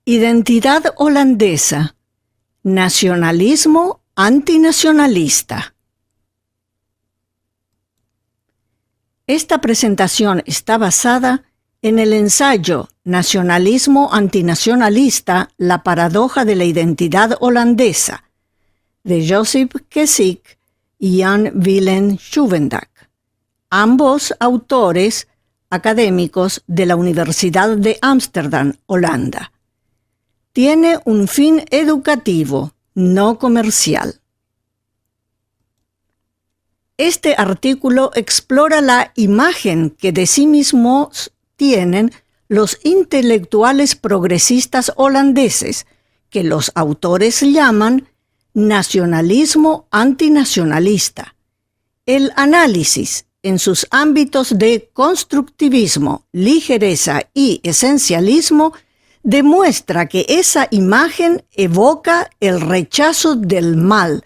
Identidad holandesa. Nacionalismo antinacionalista. Esta presentación está basada en el ensayo Nacionalismo antinacionalista, la paradoja de la identidad holandesa, de Josip Kesik y Jan Willem Schouwendak, ambos autores académicos de la Universidad de Ámsterdam, Holanda. Tiene un fin educativo, no comercial. Este artículo explora la imagen que de sí mismos tienen los intelectuales progresistas holandeses, que los autores llaman nacionalismo antinacionalista. El análisis en sus ámbitos de constructivismo, ligereza y esencialismo demuestra que esa imagen evoca el rechazo del mal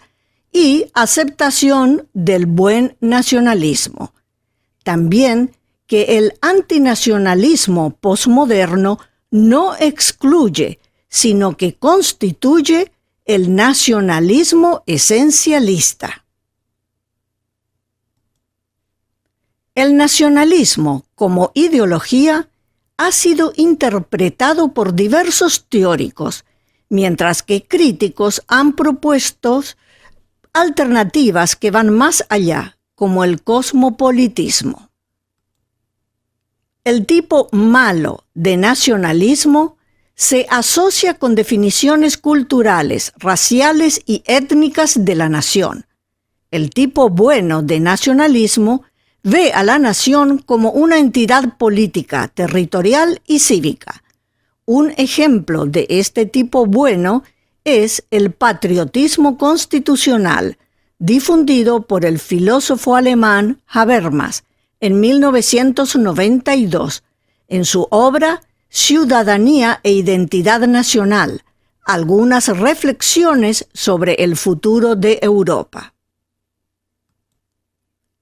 y aceptación del buen nacionalismo. También que el antinacionalismo posmoderno no excluye, sino que constituye el nacionalismo esencialista. El nacionalismo como ideología ha sido interpretado por diversos teóricos, mientras que críticos han propuesto alternativas que van más allá, como el cosmopolitismo. El tipo malo de nacionalismo se asocia con definiciones culturales, raciales y étnicas de la nación. El tipo bueno de nacionalismo ve a la nación como una entidad política, territorial y cívica. Un ejemplo de este tipo bueno es el patriotismo constitucional, difundido por el filósofo alemán Habermas en 1992, en su obra Ciudadanía e Identidad Nacional, algunas reflexiones sobre el futuro de Europa.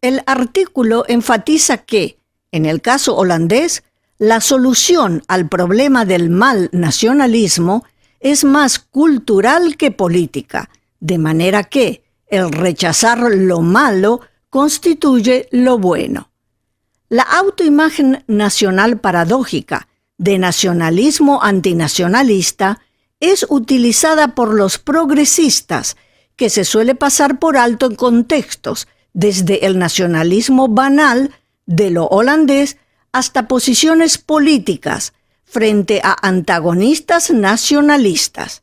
El artículo enfatiza que, en el caso holandés, la solución al problema del mal nacionalismo es más cultural que política, de manera que el rechazar lo malo constituye lo bueno. La autoimagen nacional paradójica de nacionalismo antinacionalista es utilizada por los progresistas, que se suele pasar por alto en contextos desde el nacionalismo banal de lo holandés hasta posiciones políticas frente a antagonistas nacionalistas.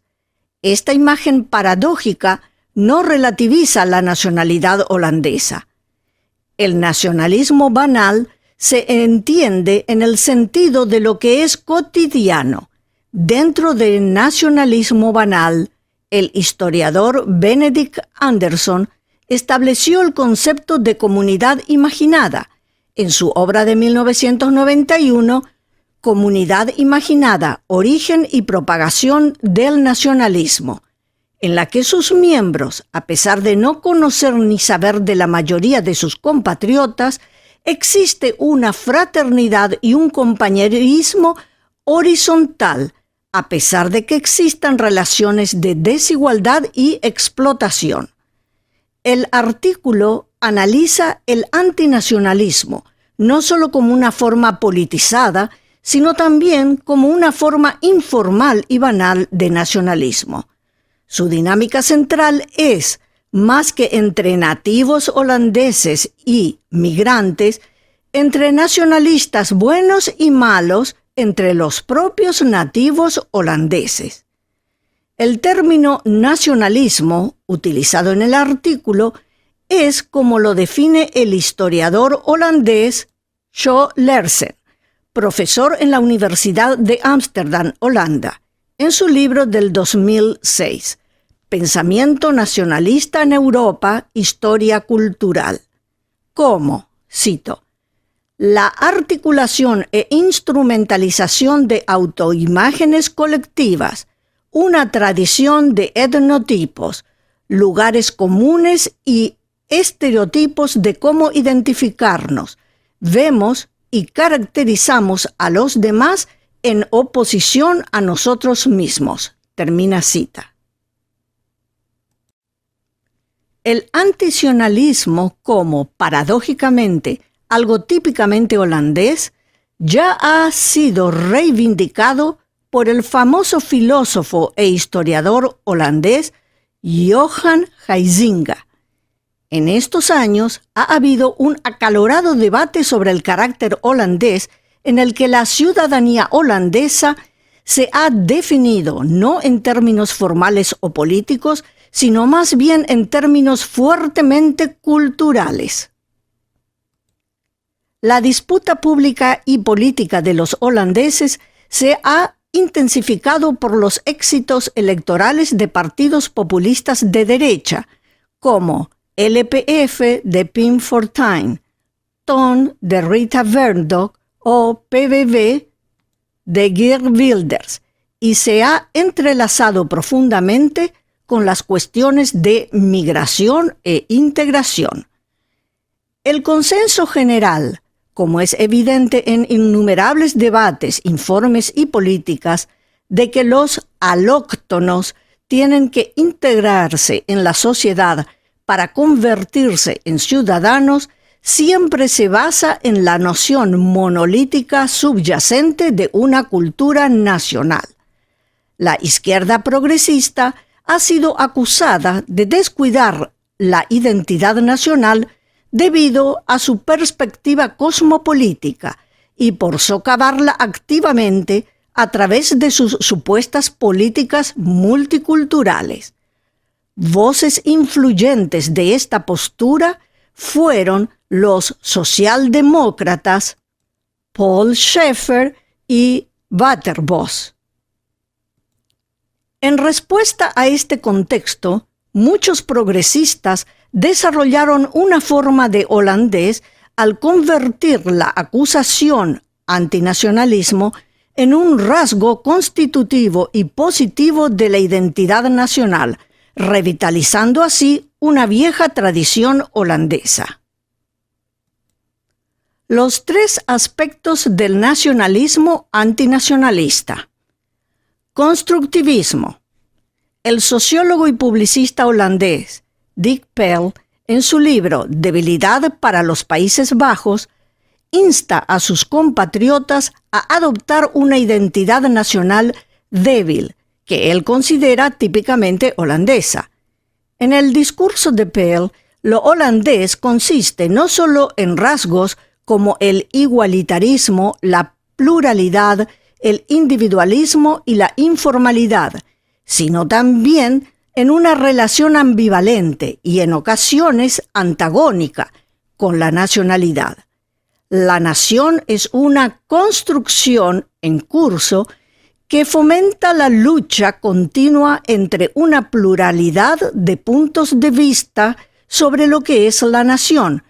Esta imagen paradójica no relativiza la nacionalidad holandesa. El nacionalismo banal se entiende en el sentido de lo que es cotidiano. Dentro del nacionalismo banal, el historiador Benedict Anderson estableció el concepto de comunidad imaginada en su obra de 1991, Comunidad imaginada, origen y propagación del nacionalismo, en la que sus miembros, a pesar de no conocer ni saber de la mayoría de sus compatriotas, existe una fraternidad y un compañerismo horizontal, a pesar de que existan relaciones de desigualdad y explotación. El artículo analiza el antinacionalismo, no solo como una forma politizada, sino también como una forma informal y banal de nacionalismo. Su dinámica central es, más que entre nativos holandeses y migrantes, entre nacionalistas buenos y malos, entre los propios nativos holandeses. El término nacionalismo, utilizado en el artículo, es como lo define el historiador holandés Jo Lersen, profesor en la Universidad de Ámsterdam, Holanda, en su libro del 2006, Pensamiento nacionalista en Europa, Historia cultural. Como, cito, la articulación e instrumentalización de autoimágenes colectivas, una tradición de etnotipos, lugares comunes y estereotipos de cómo identificarnos, vemos y caracterizamos a los demás en oposición a nosotros mismos. Termina cita. El antisionalismo, como, paradójicamente, algo típicamente holandés, ya ha sido reivindicado por el famoso filósofo e historiador holandés Johan Huizinga. En estos años ha habido un acalorado debate sobre el carácter holandés en el que la ciudadanía holandesa se ha definido no en términos formales o políticos, sino más bien en términos fuertemente culturales. La disputa pública y política de los holandeses se ha intensificado por los éxitos electorales de partidos populistas de derecha, como LPF de Pim Fortuyn, TON de Rita Verdonk o PVV de Geert Wilders, y se ha entrelazado profundamente con las cuestiones de migración e integración. El consenso general, como es evidente en innumerables debates, informes y políticas, de que los alóctonos tienen que integrarse en la sociedad para convertirse en ciudadanos, siempre se basa en la noción monolítica subyacente de una cultura nacional. La izquierda progresista ha sido acusada de descuidar la identidad nacional debido a su perspectiva cosmopolítica y por socavarla activamente a través de sus supuestas políticas multiculturales. Voces influyentes de esta postura fueron los socialdemócratas Paul Schaeffer y Waterbos. En respuesta a este contexto, muchos progresistas desarrollaron una forma de holandés al convertir la acusación antinacionalismo en un rasgo constitutivo y positivo de la identidad nacional, revitalizando así una vieja tradición holandesa. Los tres aspectos del nacionalismo antinacionalista. Constructivismo. El sociólogo y publicista holandés Dick Pell, en su libro Debilidad para los Países Bajos, insta a sus compatriotas a adoptar una identidad nacional débil, que él considera típicamente holandesa. En el discurso de Pell, lo holandés consiste no solo en rasgos como el igualitarismo, la pluralidad, el individualismo y la informalidad, sino también en una relación ambivalente y en ocasiones antagónica con la nacionalidad. La nación es una construcción en curso que fomenta la lucha continua entre una pluralidad de puntos de vista sobre lo que es la nación,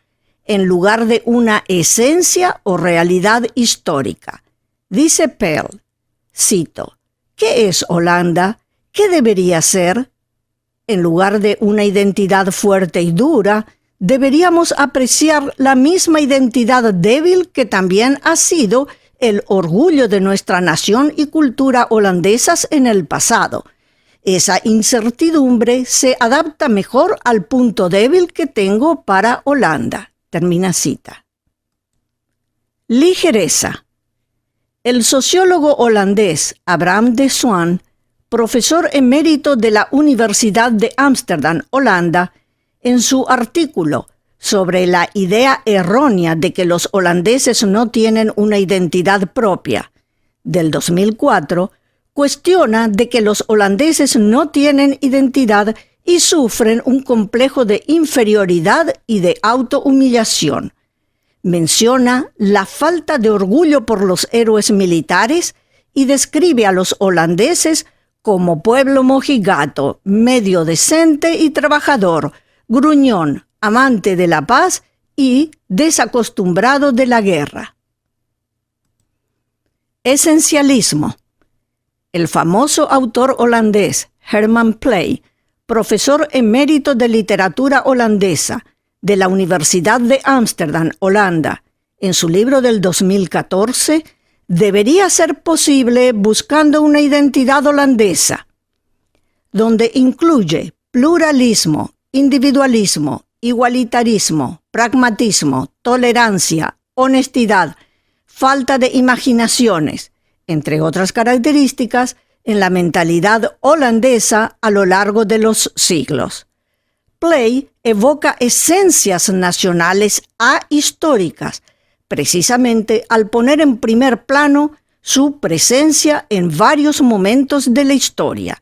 en lugar de una esencia o realidad histórica. Dice Pell, cito, ¿qué es Holanda? ¿Qué debería ser? En lugar de una identidad fuerte y dura, deberíamos apreciar la misma identidad débil que también ha sido el orgullo de nuestra nación y cultura holandesas en el pasado. Esa incertidumbre se adapta mejor al punto débil que tengo para Holanda. Termina cita. Ligereza. El sociólogo holandés Abraham de Swaan, profesor emérito de la Universidad de Ámsterdam, Holanda, en su artículo sobre la idea errónea de que los holandeses no tienen una identidad propia, del 2004, cuestiona de que los holandeses no tienen identidad y sufren un complejo de inferioridad y de autohumillación. Menciona la falta de orgullo por los héroes militares y describe a los holandeses como pueblo mojigato, medio decente y trabajador, gruñón, amante de la paz y desacostumbrado de la guerra. Esencialismo. El famoso autor holandés Herman Pley, profesor emérito de literatura holandesa de la Universidad de Ámsterdam, Holanda, en su libro del 2014, debería ser posible buscando una identidad holandesa, donde incluye pluralismo, individualismo, igualitarismo, pragmatismo, tolerancia, honestidad, falta de imaginaciones, entre otras características, en la mentalidad holandesa a lo largo de los siglos. Pley evoca esencias nacionales ahistóricas, precisamente al poner en primer plano su presencia en varios momentos de la historia.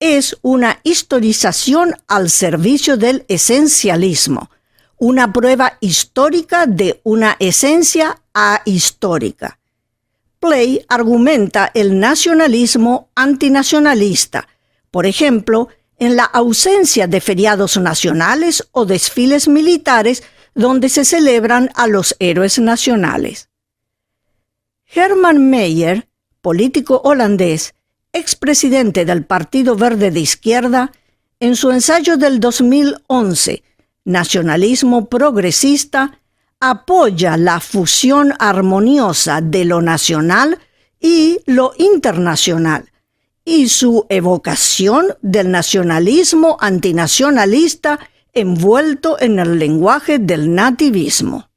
Es una historización al servicio del esencialismo, una prueba histórica de una esencia ahistórica. Pley argumenta el nacionalismo antinacionalista, por ejemplo, en la ausencia de feriados nacionales o desfiles militares donde se celebran a los héroes nacionales. Herman Meijer, político holandés, expresidente del Partido Verde de Izquierda, en su ensayo del 2011, Nacionalismo Progresista, apoya la fusión armoniosa de lo nacional y lo internacional, y su evocación del nacionalismo antinacionalista envuelto en el lenguaje del nativismo.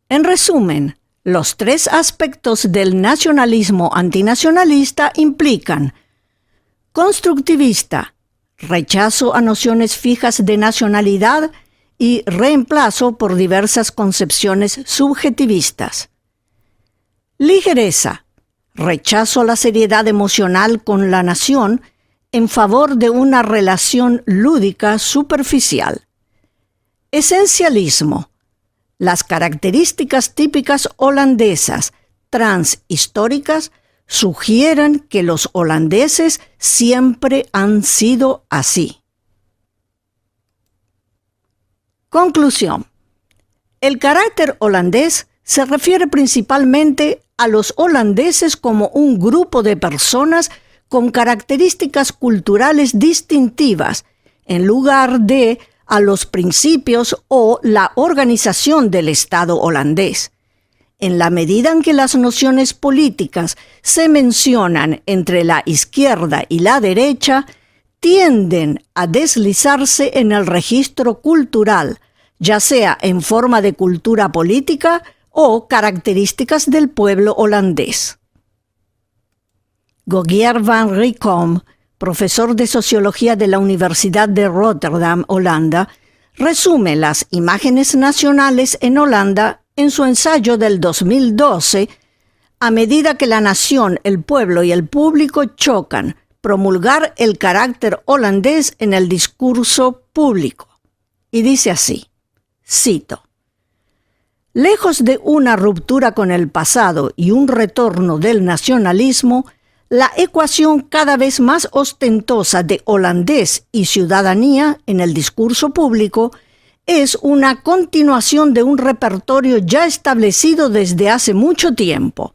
En resumen, los tres aspectos del nacionalismo antinacionalista implican constructivista, rechazo a nociones fijas de nacionalidad y reemplazo por diversas concepciones subjetivistas. Ligereza, rechazo a la seriedad emocional con la nación en favor de una relación lúdica superficial. Esencialismo, las características típicas holandesas transhistóricas sugieren que los holandeses siempre han sido así. Conclusión. El carácter holandés se refiere principalmente a los holandeses como un grupo de personas con características culturales distintivas, en lugar de a los principios o la organización del Estado holandés. En la medida en que las nociones políticas se mencionan entre la izquierda y la derecha, tienden a deslizarse en el registro cultural, ya sea en forma de cultura política o características del pueblo holandés. Gogier van Riekom, profesor de Sociología de la Universidad de Rotterdam, Holanda, resume las imágenes nacionales en Holanda en su ensayo del 2012, a medida que la nación, el pueblo y el público chocan, promulgar el carácter holandés en el discurso público. Y dice así, cito, lejos de una ruptura con el pasado y un retorno del nacionalismo, la ecuación cada vez más ostentosa de holandés y ciudadanía en el discurso público es una continuación de un repertorio ya establecido desde hace mucho tiempo.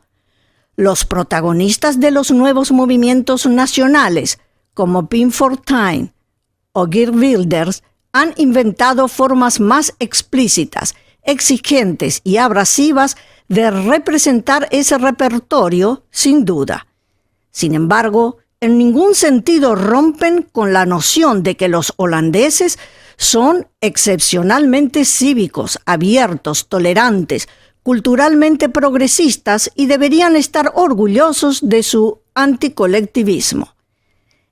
Los protagonistas de los nuevos movimientos nacionales, como Pim Fortuyn o Geert Wilders, han inventado formas más explícitas, exigentes y abrasivas de representar ese repertorio, sin duda. Sin embargo, en ningún sentido rompen con la noción de que los holandeses son excepcionalmente cívicos, abiertos, tolerantes, culturalmente progresistas y deberían estar orgullosos de su anticolectivismo.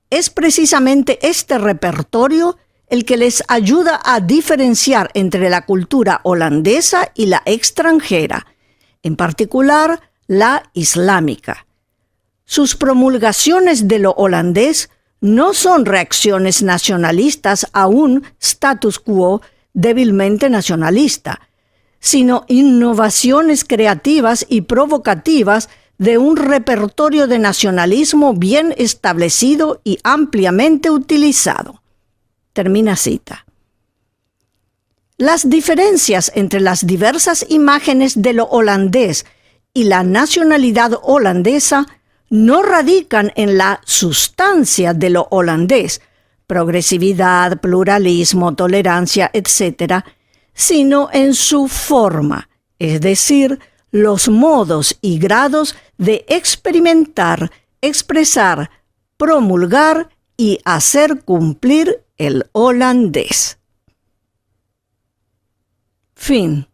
Es precisamente este repertorio el que les ayuda a diferenciar entre la cultura holandesa y la extranjera, en particular la islámica. Sus promulgaciones de lo holandés no son reacciones nacionalistas a un status quo débilmente nacionalista, sino innovaciones creativas y provocativas de un repertorio de nacionalismo bien establecido y ampliamente utilizado. Termina cita. Las diferencias entre las diversas imágenes de lo holandés y la nacionalidad holandesa no radican en la sustancia de lo holandés, progresividad, pluralismo, tolerancia, etc., sino en su forma, es decir, los modos y grados de experimentar, expresar, promulgar y hacer cumplir el holandés. Fin.